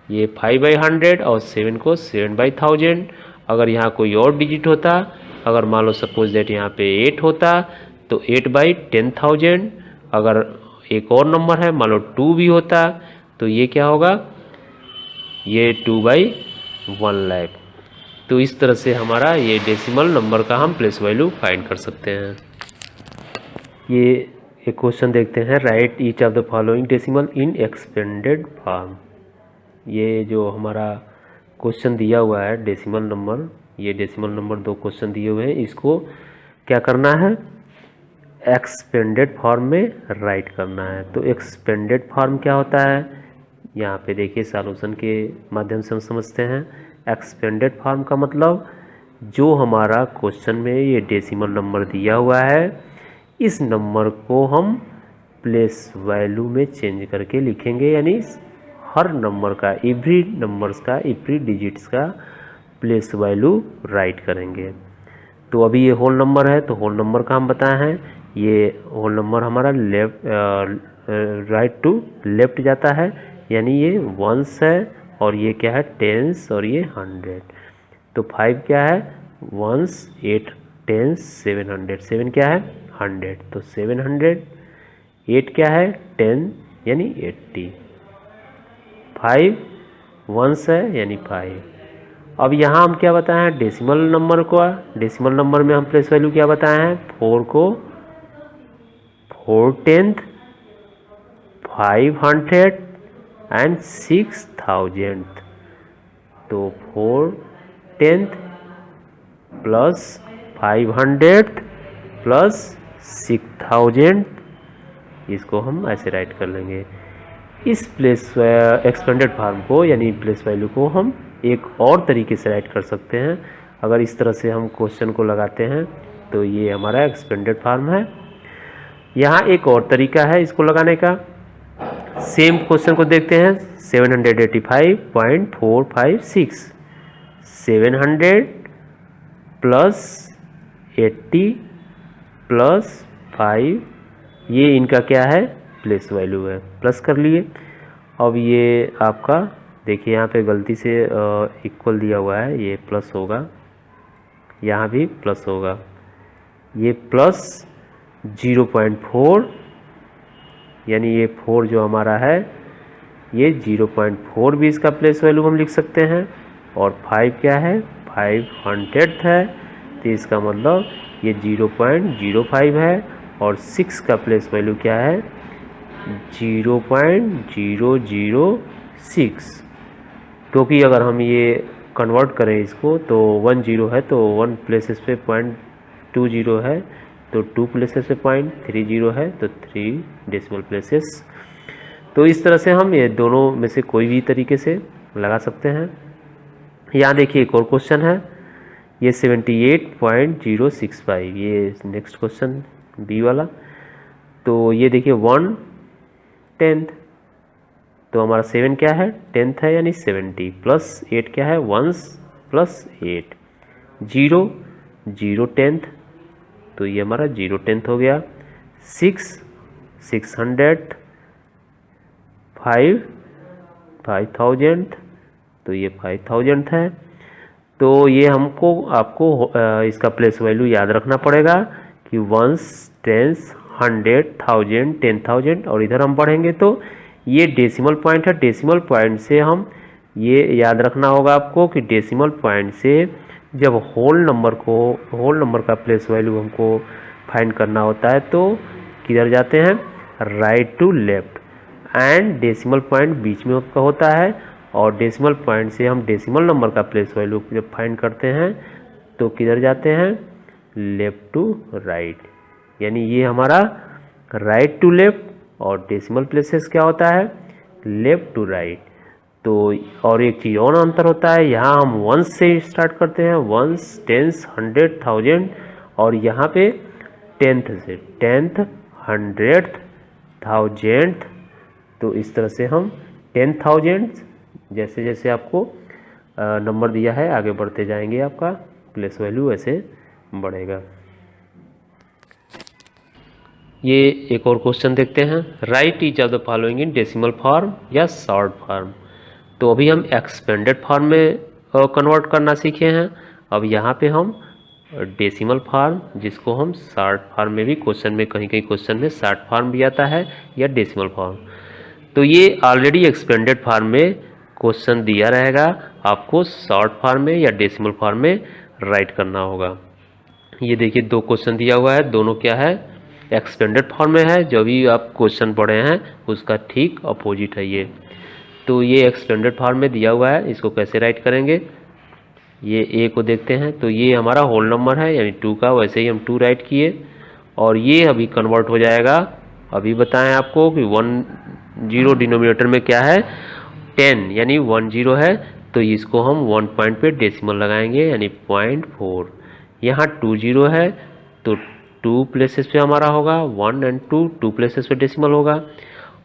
ये 5/100 और 7 को 7/1000। अगर यहाँ कोई और डिजिट होता, अगर मान लो सपोज दैट यहाँ पे 8 होता, तो 8/10,000। अगर एक और नंबर है, मान लो 2 भी होता, तो ये क्या होगा, ये 2/1,00,000। तो इस तरह से हमारा ये डेसिमल नंबर का हम प्लेस वैल्यू फाइंड कर सकते हैं। ये एक क्वेश्चन देखते हैं, right each of the following decimal in expanded form. ये जो हमारा क्वेश्चन दिया हुआ है डेसिमल नंबर, ये डेसिमल नंबर 2 क्वेश्चन दिए हुए हैं, इसको क्या करना है, एक्सपेंडेड फॉर्म में राइट करना है। तो एक्सपेंडेड फॉर्म क्या होता है, यहाँ पे देखिए सॉल्यूशन के माध्यम से हम समझते हैं। एक्सपेंडेड फॉर्म का मतलब जो हमारा क्वेश्चन में ये डेसिमल नंबर दिया हुआ है, इस नंबर को हम प्लेस वैल्यू में चेंज करके लिखेंगे, यानी हर नंबर का, एवरी नंबर्स का, एवरी डिजिट्स का प्लेस वैल्यू राइट करेंगे। तो अभी ये होल नंबर है, तो होल नंबर का हम बताए हैं, ये होल नंबर हमारा लेफ्ट राइट टू लेफ्ट जाता है, यानी ये वंस है, और ये क्या है, टेंस, और ये 100। तो 5 क्या है, वंस, 8 टेंस, 700, 7 क्या है, 100, तो 700। 8 क्या है, 10, यानी 80। 5 वंस है, यानी 5। अब यहाँ हम क्या बताए हैं, डेसिमल नंबर को, डेसिमल नंबर में हम प्लेस वैल्यू क्या बताए हैं, 4 को 4/10, 500 एंड 6000। तो 4/10 प्लस 500 प्लस 6000, इसको हम ऐसे राइट कर लेंगे। इस प्लेस एक्सपेंडेड फॉर्म को, यानी प्लेस वैल्यू को हम एक और तरीके से राइट कर सकते हैं। अगर इस तरह से हम क्वेश्चन को लगाते हैं, तो ये हमारा एक्सपेंडेड फॉर्म है। यहाँ एक और तरीका है इसको लगाने का, सेम क्वेश्चन को देखते हैं, 785.456, 700 प्लस 80 प्लस 5, ये इनका क्या है, प्लेस वैल्यू है, प्लस कर लिए। अब ये आपका देखिए यहाँ पे गलती से इक्वल दिया हुआ है, ये प्लस होगा, यहाँ भी प्लस होगा, ये प्लस 0.4, यानी ये 4 जो हमारा है, ये 0.4 भी इसका प्लेस वैल्यू हम लिख सकते हैं। और 5 क्या है, 500 है, तो इसका मतलब ये 0.05 है। और 6 का प्लेस वैल्यू क्या है, 0.006, क्योंकि अगर हम ये कन्वर्ट करें इसको, तो 1 0 है, तो 1 प्लेसेस पे 0.20 है, तो 2 प्लेसेस पे 0.30 है, तो 3 डेसिमल प्लेसेस। तो इस तरह से हम ये दोनों में से कोई भी तरीके से लगा सकते हैं। यहाँ देखिए एक और क्वेश्चन है, ये 78.065, ये नेक्स्ट क्वेश्चन बी वाला। तो ये देखिए 1/10, तो हमारा 7 क्या है, 10th है, यानी 70, प्लस 8 क्या है, वंस प्लस 8, 0 0/10, तो ये हमारा 0/10 हो गया। 6 600, 5 5000, तो ये 5000 है। तो ये हमको आपको इसका प्लेस वैल्यू याद रखना पड़ेगा कि वंस, टेंस, 100, 1000, 10,000 और इधर हम बढ़ेंगे तो ये डेसिमल पॉइंट है। डेसिमल पॉइंट से हम ये याद रखना होगा आपको कि डेसिमल पॉइंट से जब होल नंबर का प्लेस वैल्यू हमको फाइंड करना होता है तो किधर जाते हैं, right to left, and decimal point बीच में उसका होता है और डेसिमल पॉइंट से हम डेसिमल नंबर का प्लेस वैल्यू जब फाइंड करते हैं तो किधर जाते हैं, लेफ्ट टू राइट, यानी ये हमारा राइट टू लेफ्ट और डेसिमल प्लेसेस क्या होता है, लेफ्ट टू राइट। तो और एक चीज़ और अंतर होता है, यहाँ हम वंस से स्टार्ट करते हैं, वंस, टेंस, 100, 1000 और यहाँ पे टेंथ से, 10th, 100th, 1000th। तो इस तरह से हम 10,000 जैसे जैसे आपको नंबर दिया है आगे बढ़ते जाएंगे, आपका प्लेस वैल्यू ऐसे बढ़ेगा। ये एक और क्वेश्चन देखते हैं, right each of the following in decimal form या शॉर्ट फॉर्म। तो अभी हम एक्सपेंडेड फॉर्म में कन्वर्ट करना सीखे हैं, अब यहाँ पे हम डेसिमल फॉर्म, जिसको हम शॉर्ट फॉर्म में भी क्वेश्चन में कहीं कहीं क्वेश्चन में शॉर्ट फॉर्म भी आता है या डेसिमल फॉर्म। तो ये ऑलरेडी एक्सपेंडेड फॉर्म में क्वेश्चन दिया रहेगा, आपको शॉर्ट फॉर्म में या डेसिमल फॉर्म में राइट करना होगा। ये देखिए दो क्वेश्चन दिया हुआ है, दोनों क्या है, एक्सपेंडेड फॉर्म में है, जो भी आप क्वेश्चन पढ़े हैं उसका ठीक अपोजिट है ये। तो ये एक्सपेंडेड फॉर्म में दिया हुआ है, इसको कैसे राइट करेंगे, ये ए को देखते हैं। तो ये हमारा होल नंबर है यानी 2 का, वैसे ही हम 2 राइट किए और ये अभी कन्वर्ट हो जाएगा। अभी बताएं आपको कि 10 डिनोमिनेटर में क्या है, 10 यानी 10 है, तो इसको हम 1 पॉइंट पे डेसिमल लगाएंगे यानी 0.4। यहाँ 20 है तो 2 प्लेसेस पे हमारा होगा, 1 और 2 प्लेसेस पे डेसिमल होगा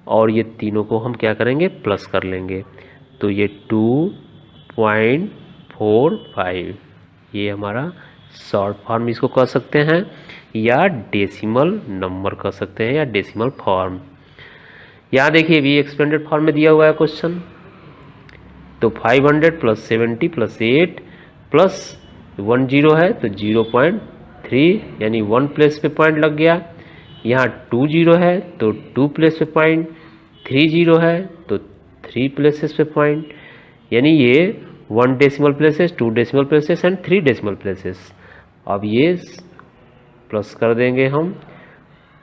और ये तीनों को हम क्या करेंगे, प्लस कर लेंगे। तो ये 2.45 ये हमारा शॉर्ट फॉर्म इसको कह सकते हैं या डेसिमल नंबर कह सकते हैं या डेसिमल फॉर्म। यहाँ देखिए भी एक्सपेंडेड फॉर्म में दिया हुआ है क्वेश्चन, तो 500 + 70 + 8 + 10 है तो 0.3 यानी 1 प्लेस पे पॉइंट लग गया। यहाँ 20 है तो 2 प्लेस पे पॉइंट, 30 है तो 3 प्लेसेस पे पॉइंट, यानी ये 1 decimal places, 2 decimal places and 3 decimal places. अब ये प्लस कर देंगे हम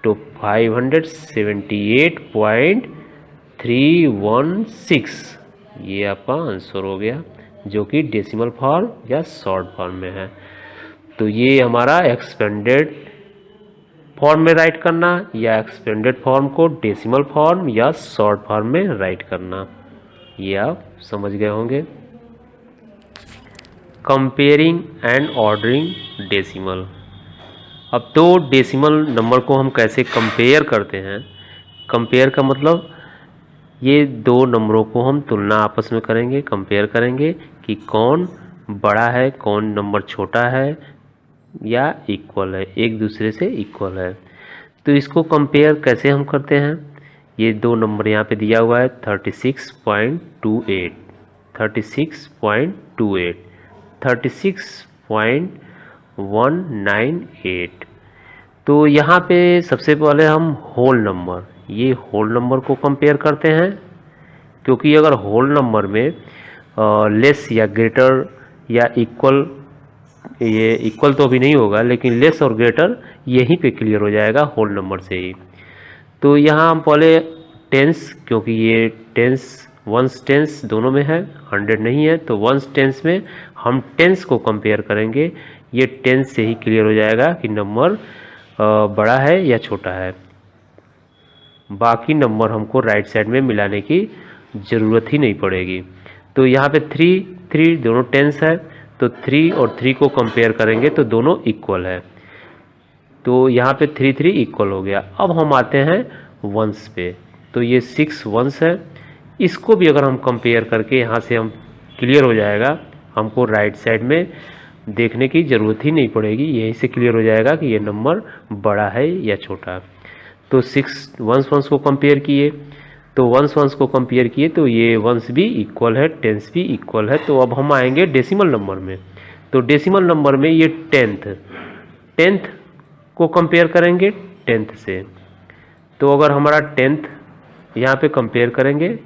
तो 578.316 ये आपका आंसर हो गया, जो कि डेसिमल फॉर्म या शॉर्ट फॉर्म में है। तो ये हमारा एक्सपेंडेड फॉर्म में राइट करना या एक्सपेंडेड फॉर्म को डेसिमल फॉर्म या शॉर्ट फॉर्म में राइट करना, ये आप समझ गए होंगे। Comparing and ordering decimal. अब तो डेसिमल नंबर को हम कैसे कंपेयर करते हैं, कंपेयर का मतलब ये दो नंबरों को हम तुलना आपस में करेंगे, कंपेयर करेंगे कि कौन बड़ा है, कौन नंबर छोटा है या इक्वल है, एक दूसरे से इक्वल है। तो इसको कंपेयर कैसे हम करते हैं, ये दो नंबर यहाँ पे दिया हुआ है 36.28, 36.28, 36.198। तो यहाँ पे सबसे पहले हम होल नंबर, ये होल नंबर को कंपेयर करते हैं, क्योंकि अगर होल नंबर में लेस या ग्रेटर या इक्वल, ये इक्वल तो अभी नहीं होगा लेकिन लेस और ग्रेटर यहीं पे क्लियर हो जाएगा होल नंबर से ही। तो यहाँ हम पहले टेंस, क्योंकि ये टेंस वंस टेंस दोनों में है, 100 नहीं है, तो वंस टेंस में हम टेंस को कंपेयर करेंगे, ये टेंस से ही क्लियर हो जाएगा कि नंबर बड़ा है या छोटा है। बाकी नंबर हमको राइट साइड में मिलाने की ज़रूरत ही नहीं पड़ेगी। तो यहाँ पे 3 दोनों टेंस है, तो 3 और 3 को कंपेयर करेंगे तो दोनों इक्वल है, तो यहाँ पे 3 इक्वल हो गया। अब हम आते हैं वंस पे, तो ये 6 वंस है, इसको भी अगर हम कंपेयर करके यहाँ से हम क्लियर हो जाएगा, हमको राइट साइड में देखने की ज़रूरत ही नहीं पड़ेगी, यहीं से क्लियर हो जाएगा कि ये नंबर बड़ा है या छोटा। तो 6 वंस को कंपेयर किए, तो वंस को कंपेयर किए तो ये वंस भी इक्वल है, टेंस भी इक्वल है। तो अब हम आएंगे डेसिमल नंबर में, तो डेसिमल नंबर में ये टेंथ को कंपेयर करेंगे 10th से, तो अगर हमारा 10th यहाँ पे कंपेयर करेंगे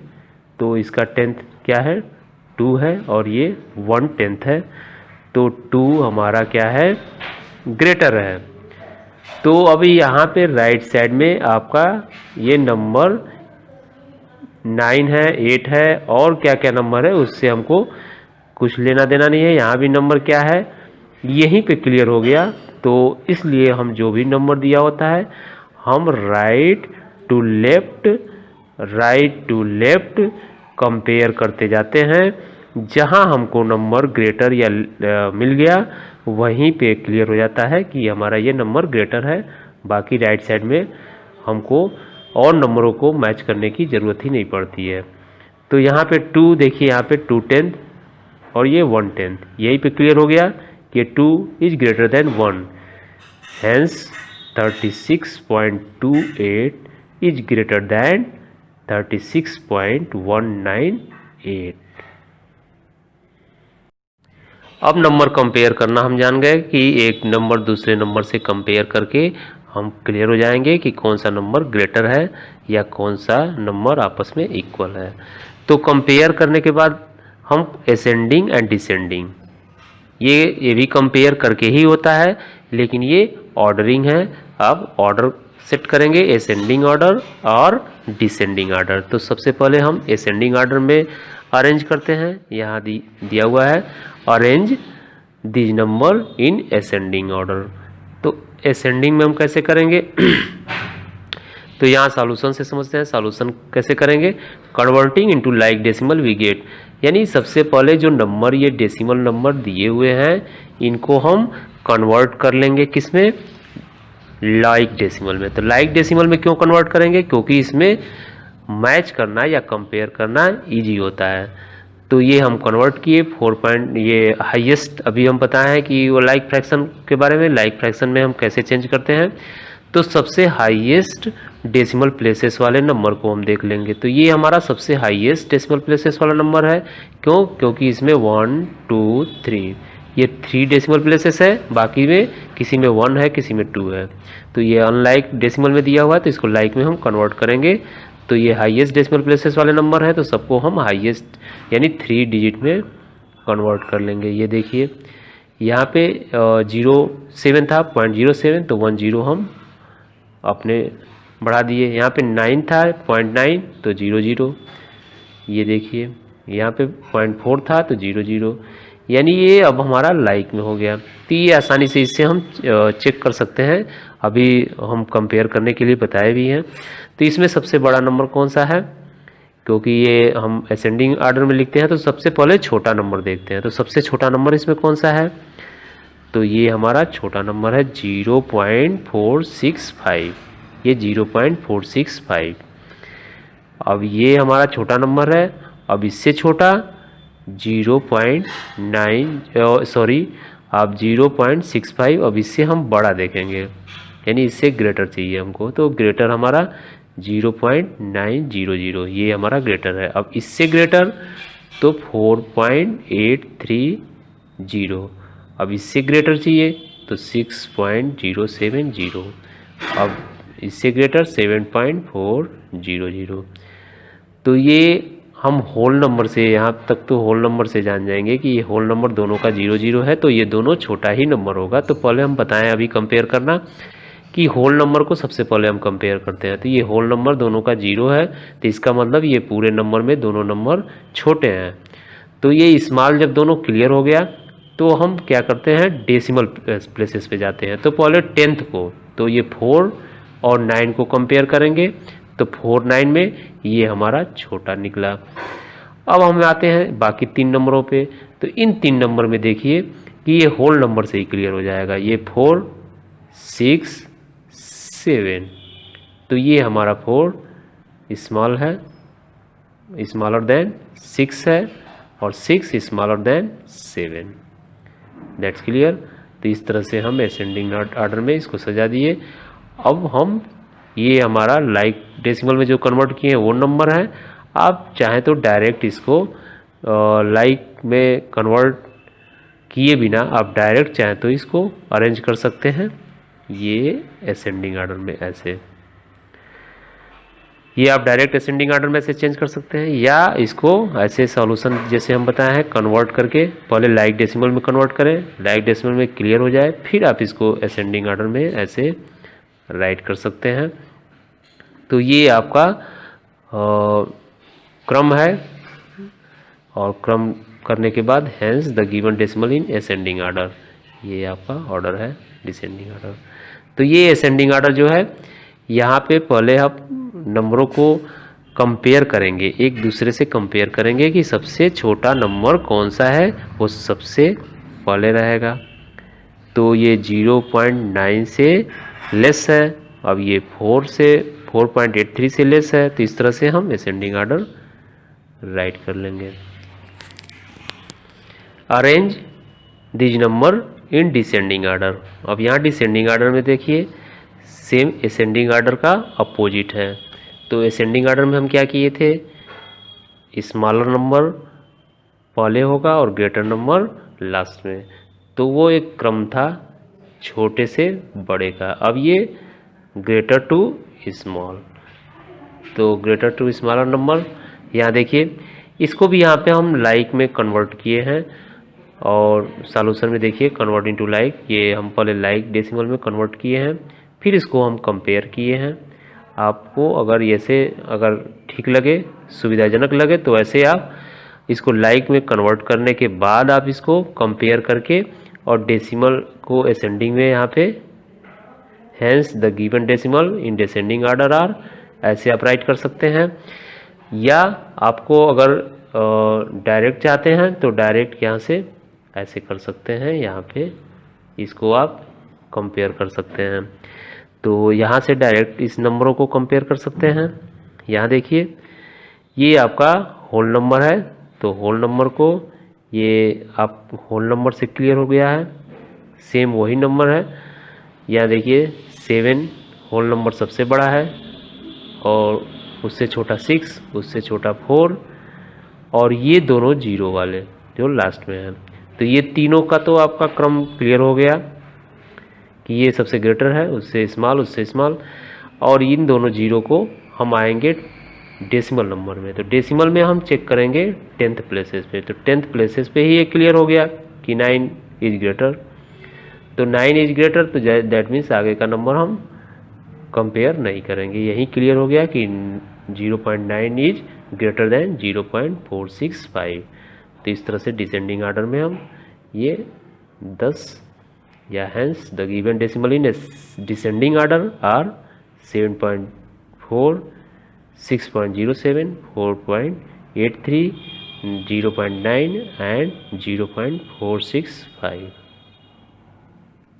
तो इसका 10th क्या है 2 है और ये 1/10 है, तो 2 हमारा क्या है ग्रेटर है। तो अभी यहाँ पे राइट साइड में आपका ये नंबर 9 है, 8 है और क्या क्या नंबर है उससे हमको कुछ लेना देना नहीं है। यहाँ भी नंबर क्या है यहीं पे क्लियर हो गया। तो इसलिए हम जो भी नंबर दिया होता है हम राइट टू लेफ्ट कंपेयर करते जाते हैं। जहाँ हमको नंबर ग्रेटर या मिल गया वहीं पे क्लियर हो जाता है कि हमारा ये नंबर ग्रेटर है। बाकी राइट साइड में हमको और नंबरों को मैच करने की ज़रूरत ही नहीं पड़ती है। तो यहाँ पे 2 देखिए, यहाँ पे 2/10 और ये 1/10, यहीं पे क्लियर हो गया कि 2 is greater than 1, hence 36.28 is greater than 36.198। अब नंबर कंपेयर करना हम जान गए कि एक नंबर दूसरे नंबर से कंपेयर करके हम क्लियर हो जाएंगे कि कौन सा नंबर ग्रेटर है या कौन सा नंबर आपस में इक्वल है। तो कंपेयर करने के बाद हम असेंडिंग एंड डिसेंडिंग ये भी कंपेयर करके ही होता है, लेकिन ये ऑर्डरिंग है। अब ऑर्डर सेट करेंगे असेंडिंग ऑर्डर और डिसेंडिंग ऑर्डर। तो सबसे पहले हम असेंडिंग ऑर्डर में अरेंज करते हैं। यहाँ दिया हुआ है arrange this number in ascending order. तो असेंडिंग में हम कैसे करेंगे तो यहाँ सॉल्यूशन से समझते हैं। सॉल्यूशन कैसे करेंगे, converting into like decimal we get, यानी सबसे पहले जो नंबर ये डेसिमल नंबर दिए हुए हैं इनको हम कन्वर्ट कर लेंगे किसमें, लाइक डेसिमल में। तो लाइक डेसिमल में क्यों कन्वर्ट करेंगे, क्योंकि इसमें मैच करना या कंपेयर करना इजी होता है। तो ये हम कन्वर्ट किए 4 ये हाईएस्ट अभी हम बताए हैं कि वो लाइक फ्रैक्शन के बारे में। लाइक फ्रैक्शन में हम कैसे चेंज करते हैं, तो सबसे हाईएस्ट डेसिमल प्लेसेस वाले नंबर को हम देख लेंगे। तो ये हमारा सबसे हाईएस्ट डेसिमल प्लेसेस वाला नंबर है। क्यों, क्योंकि इसमें 1 2 3 ये 3 डेसिमल प्लेसेस है, बाकी में किसी में 1 है किसी में 2 है। तो ये अनलाइक डेसिमल में दिया हुआ है तो इसको लाइक में हम कन्वर्ट करेंगे। तो ये हाईएस्ट डेसिमल प्लेसेस वाले नंबर है तो सबको हम हाईएस्ट यानी 3 डिजिट में कन्वर्ट कर लेंगे। ये देखिए यहाँ पे 07 था 0.07 तो 10 हम अपने बढ़ा दिए। यहाँ पे 9 था 0.9 तो 00, ये देखिए यहाँ पे 0.4 था तो 00, यानी ये अब हमारा लाइक में हो गया। तो ये आसानी से इससे हम चेक कर सकते हैं, अभी हम कंपेयर करने के लिए बताए भी हैं। तो इसमें सबसे बड़ा नंबर कौन सा है, क्योंकि ये हम असेंडिंग ऑर्डर में लिखते हैं तो सबसे पहले छोटा नंबर देखते हैं। तो सबसे छोटा नंबर इसमें कौन सा है, तो ये हमारा छोटा नंबर है 0.465, ये 0.465। अब ये हमारा छोटा नंबर है। अब इससे छोटा 0.65। अब इससे हम बड़ा देखेंगे, यानी इससे ग्रेटर चाहिए हमको। तो ग्रेटर हमारा 0.900, ये हमारा ग्रेटर है। अब इससे ग्रेटर तो 4.830। अब इससे ग्रेटर चाहिए तो 6.070। अब इससे ग्रेटर 7.400। तो ये हम होल नंबर से, यहाँ तक तो होल नंबर से जान जाएंगे कि ये होल नंबर दोनों का 00 है तो ये दोनों छोटा ही नंबर होगा। तो पहले हम बताएं अभी कंपेयर करना कि होल नंबर को सबसे पहले हम कंपेयर करते हैं। तो ये होल नंबर दोनों का 0 है तो इसका मतलब ये पूरे नंबर में दोनों नंबर छोटे हैं। तो ये स्मॉल जब दोनों क्लियर हो गया तो हम क्या करते हैं, डेसिमल प्लेसेस पे जाते हैं। तो पहले 10th को, तो ये 4 और 9 को कंपेयर करेंगे तो 4 9 में ये हमारा छोटा निकला। अब हम आते हैं बाकी 3 नंबरों पे। तो इन 3 नंबर में देखिए कि ये होल नंबर से ही क्लियर हो जाएगा। ये 4 6 7, तो ये हमारा 4 स्मॉल है, स्मॉलर देन 6 है और 6 स्मॉलर देन 7। That's clear. तो इस तरह से हम असेंडिंग ऑर्डर में इसको सजा दिए। अब हम ये हमारा लाइक डेसिमल में जो कन्वर्ट किए हैं वो नंबर है। आप चाहें तो डायरेक्ट इसको लाइक में कन्वर्ट किए बिना आप डायरेक्ट चाहें तो इसको अरेंज कर सकते हैं, ये असेंडिंग ऑर्डर में ऐसे। ये आप डायरेक्ट असेंडिंग ऑर्डर में से चेंज कर सकते हैं, या इसको ऐसे सॉल्यूशन जैसे हम बताए हैं कन्वर्ट करके, पहले लाइक डेसिमल में कन्वर्ट करें, लाइक डेसिमल में क्लियर हो जाए, फिर आप इसको असेंडिंग ऑर्डर में ऐसे राइट कर सकते हैं। तो ये आपका क्रम है, और क्रम करने के बाद hence the given decimal in ascending order, ये आपका ऑर्डर है डिसेंडिंग ऑर्डर। तो ये असेंडिंग ऑर्डर जो है, यहाँ पे पहले आप नंबरों को कंपेयर करेंगे, एक दूसरे से कंपेयर करेंगे कि सबसे छोटा नंबर कौन सा है वो सबसे पहले रहेगा। तो ये 0.9 से लेस है, अब ये 4.83 से लेस है, तो इस तरह से हम असेंडिंग ऑर्डर राइट कर लेंगे। Arrange these number in descending order. अब यहाँ डिसेंडिंग ऑर्डर में देखिए सेम असेंडिंग ऑर्डर का अपोजिट है। तो असेंडिंग ऑर्डर में हम क्या किए थे, स्मॉलर नंबर पहले होगा और ग्रेटर नंबर लास्ट में, तो वो एक क्रम था छोटे से बड़े का। अब ये ग्रेटर टू स्मॉल, तो ग्रेटर टू स्मॉलर नंबर, यहाँ देखिए इसको भी यहाँ पे हम लाइक में कन्वर्ट किए हैं, और सॉल्यूशन में देखिए कन्वर्टिंग टू लाइक, ये हम पहले लाइक डेसिमल में कन्वर्ट किए हैं, फिर इसको हम कंपेयर किए हैं। आपको अगर ऐसे अगर ठीक लगे, सुविधाजनक लगे, तो ऐसे आप इसको लाइक में कन्वर्ट करने के बाद आप इसको कंपेयर करके और डेसिमल को असेंडिंग में यहाँ पे hence the given decimal in descending order are, ऐसे आप राइट कर सकते हैं। या आपको अगर डायरेक्ट चाहते हैं तो डायरेक्ट यहाँ से ऐसे कर सकते हैं, यहाँ पे इसको आप कंपेयर कर सकते हैं। तो यहाँ से डायरेक्ट इस नंबरों को कंपेयर कर सकते हैं। यहाँ देखिए ये आपका होल नंबर है, तो होल नंबर को ये आप होल नंबर से क्लियर हो गया है, सेम वही नंबर है। यहाँ देखिए 7 होल नंबर सबसे बड़ा है, और उससे छोटा 6, उससे छोटा 4, और ये दोनों जीरो वाले जो लास्ट में है। तो ये तीनों का तो आपका क्रम क्लियर हो गया कि ये सबसे ग्रेटर है, उससे स्मॉल, और इन दोनों जीरो को हम आएंगे डेसिमल नंबर में। तो डेसिमल में हम चेक करेंगे 10th प्लेसेस पे, तो 10th प्लेसेस पे ही ये क्लियर हो गया कि 9 इज ग्रेटर। तो 9 इज ग्रेटर, तो दैट मीन्स आगे का नंबर हम कंपेयर नहीं करेंगे, यही क्लियर हो गया कि 0.9 इज ग्रेटर देन 0.465। तो इस तरह से डिसेंडिंग ऑर्डर में हम ये 10 या hence the given decimal in descending order are 7.4, 6.07, 4.83, 0.9 and 0.465।